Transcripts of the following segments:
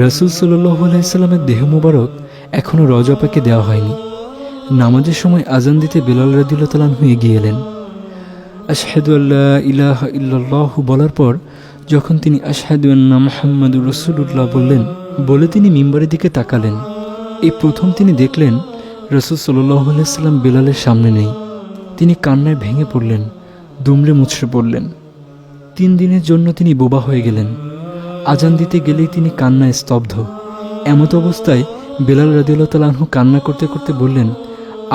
রাসূল সাল্লাল্লাহু আলাইহি সাল্লামের দেহ মোবারক এখনও রওজা পাকে দেওয়া হয়নি। নামাজের সময় আজান দিতে বেলাল রাদিয়াল্লাহু তাআলা আনহু এগিয়ে এলেন। আশহাদু আল্লা ইলাহা ইল্লাল্লাহু বলার পর যখন তিনি আশহাদু আন্না মুহাম্মাদুর রাসূলুল্লাহ বললেন, বলে তিনি মিম্বারের দিকে তাকালেন। এই প্রথম তিনি দেখলেন রাসূল সাল্লাল্লাহু আলাইহি সাল্লাম বেলালের সামনে নেই। তিনি কান্নায় ভেঙে পড়লেন, দুমড়ে মুচড়ে পড়লেন। 3 দিনের জন্য তিনি বোবা হয়ে গেলেন। আজান দিতে গেলেই তিনি কান্নায় স্তব্ধ। এমত অবস্থায় বেলাল রাদিয়াল্লাহু তাআলা আনহু কান্না করতে করতে বললেন,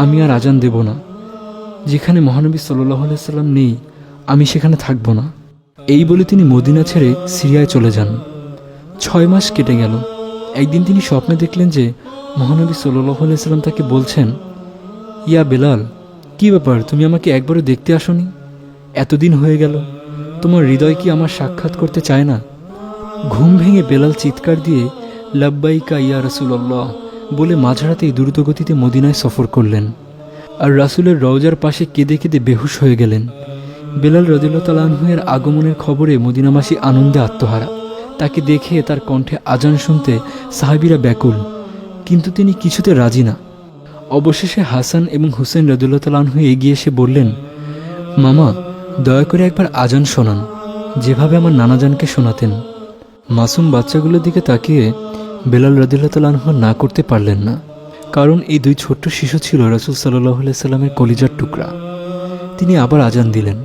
আমি আর আজান দেব না। যেখানে মহানবী সাল্লাল্লাহু আলাইহি সাল্লাম নেই, আমি সেখানে থাকব না। এই বলে তিনি মদিনা ছেড়ে সিরিয়ায় চলে যান। 6 মাস কেটে গেল। একদিন তিনি স্বপ্নে দেখলেন যে মহানবী সাল্লাল্লাহু আলাইহি সাল্লাম তাকে বলছেন, ইয়া বেলাল, কি ব্যাপার, তুমি আমাকে একবারও দেখতে আসোনি? এতদিন হয়ে গেল, তোমার হৃদয় কি আমার সাক্ষাৎ করতে চায় না? ঘুম ভেঙে বেলাল চিৎকার দিয়ে লাব্বাইকা ইয়া রাসূলুল্লাহ বলে মাঝরাতেই দ্রুতগতিতে মদিনায় সফর করলেন। আর রাসূলের রওজার পাশে কেঁদে কেঁদে বেহুশ হয়ে গেলেন। বেলাল রাদিয়াল্লাহু তাআলা আনহু এর আগমনের খবরে মদিনাবাসী আনন্দে আত্মহারা। তাকে দেখে তার কণ্ঠে আজান শুনতে সাহাবীরা ব্যাকুল, কিন্তু তিনি কিছুতে রাজি না। অবশেষে হাসান এবং হুসেন রাদিয়াল্লাহু তাআলা আনহু এগিয়ে এসে বললেন, মামা, দয়া করে একবার আজান শোনান, যেভাবে আমার নানাজানকে শোনাতেন। মাসুম বাচ্চাগুলোর দিকে তাকিয়ে বেলাল রাদিয়াল্লাহু তাআলা আনহু না করতে পারলেন না, কারণ এই 2 ছোট্ট শিশু ছিল রাসূল সাল্লাল্লাহু আলাইহি সাল্লামের কলিজার টুকরা। তিনি আবার আজান দিলেন।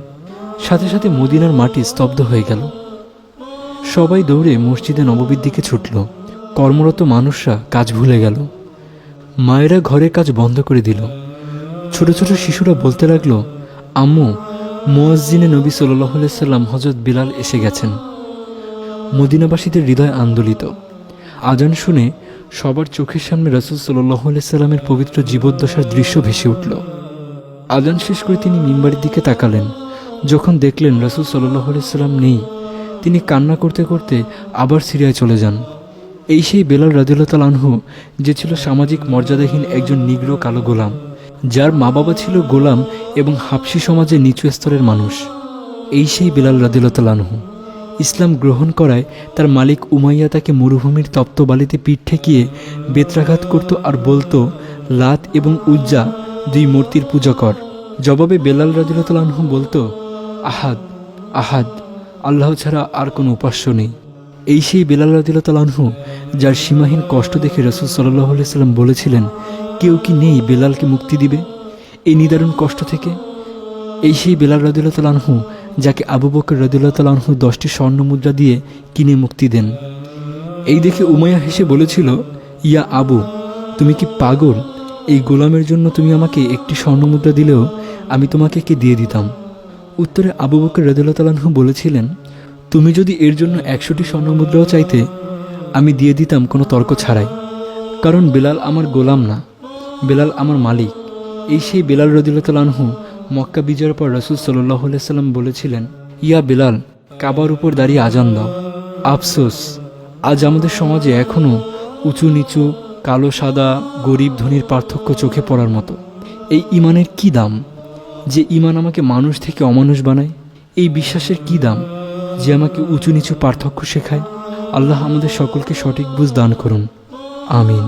সাথে সাথে মদিনার মাটি স্তব্ধ হয়ে গেল। সবাই দৌড়ে মসজিদে নববীর দিকে ছুটল। কর্মরত মানুষরা কাজ ভুলে গেল। মায়েরা ঘরের কাজ বন্ধ করে দিল। ছোট ছোট শিশুরা বলতে লাগলো, আম্মু, মুয়াজ্জিনে নবী সাল্লাল্লাহু আলাইহি সাল্লাম হযরত বিলাল এসে গেছেন। মদিনাবাসীদের হৃদয় আন্দোলিত। আজান শুনে সবার চোখের সামনে রাসূল সাল্লাল্লাহু আলাইহি সাল্লামের পবিত্র জীবদ্দশার দৃশ্য ভেসে উঠল। আজান শেষ করে তিনি মিম্বারের দিকে তাকালেন। যখন দেখলেন রাসূল সাল্লাল্লাহু আলাইহি সাল্লাম নেই, তিনি কান্না করতে করতে আবার সিরিয়ায় চলে যান। এই সেই বেলাল রাদিয়াল্লাহু তাআলা আনহু, যে ছিল সামাজিক মর্যাদাহীন একজন নিগ্র কালো গোলাম, যার মা বাবা ছিল গোলাম এবং হাবশি সমাজের নিচু স্তরের মানুষ। এই সেই বেলাল রাদিয়াল্লাহু তাআলা আনহু। ইসলাম গ্রহণ করায় তার মালিক উমাইয়া তাকে মরুভূমির তপ্ত বালিতে পিঠ ঠেকিয়ে বেত্রাঘাত করত আর বলতো, লাত এবং উজ্জা 2 মূর্তির পূজা কর। জবাবে বেলাল রাদিয়াল্লাহু তাআলা আনহু বলতো, আহাদ আহাদ, আল্লাহ ছাড়া আর কোনো উপাস্য নেই। এই সেই বেলাল রাদিয়াল্লাহু তাআলা আনহু, যার সীমাহীন কষ্ট দেখে রাসূল সাল্লাল্লাহু আলাইহি সাল্লাম বলেছিলেন, কেউ কি নেই বেলালকে মুক্তি দিবে এই নিদারুণ কষ্ট থেকে? এই সেই বেলাল রাদিয়াল্লাহু তাআলা আনহু, যাকে আবু বকর রাদিয়াল্লাহু তাআলা আনহু 10টি স্বর্ণ মুদ্রা দিয়ে কিনে মুক্তি দেন। এই দেখে উমাইয়া হেসে বলেছিল, ইয়া আবু, তুমি কি পাগল? এই গোলামের জন্য তুমি আমাকে 1টি স্বর্ণ মুদ্রা দিলেও আমি তোমাকে কি দিয়ে দিতাম। উত্তরে আবু বকর রাদিয়াল্লাহু তাআলা আনহু বলেছিলেন, তুমি যদি এর জন্য 100টি স্বর্ণ মুদ্রাও চাইতে, আমি দিয়ে দিতাম কোনো তর্ক ছাড়াই, কারণ বেলাল আমার গোলাম না, বেলাল আমার মালিক। এই সেই বেলাল রাদিয়াল্লাহু তাআলা আনহু মক্কা বিজয়ের পর রাসূল সাল্লাল্লাহু আলাইহি সাল্লাম বলেছিলেন, ইয়া বেলাল, কাবার উপর দাঁড়িয়ে আজান দাও। আফসোস, আজ আমাদের সমাজে এখনও উঁচু নিচু, কালো সাদা, গরিব ধনীর পার্থক্য চোখে পড়ার মতো। এই ঈমানের কি দাম, যে ঈমান আমাকে মানুষ থেকে অমানুষ বানায়? এই বিশ্বাসের কি দাম, যে আমাকে উঁচু নিচু পার্থক্য শেখায়? আল্লাহ আমাদের সকলকে সঠিক বুঝ দান করুন। আমিন।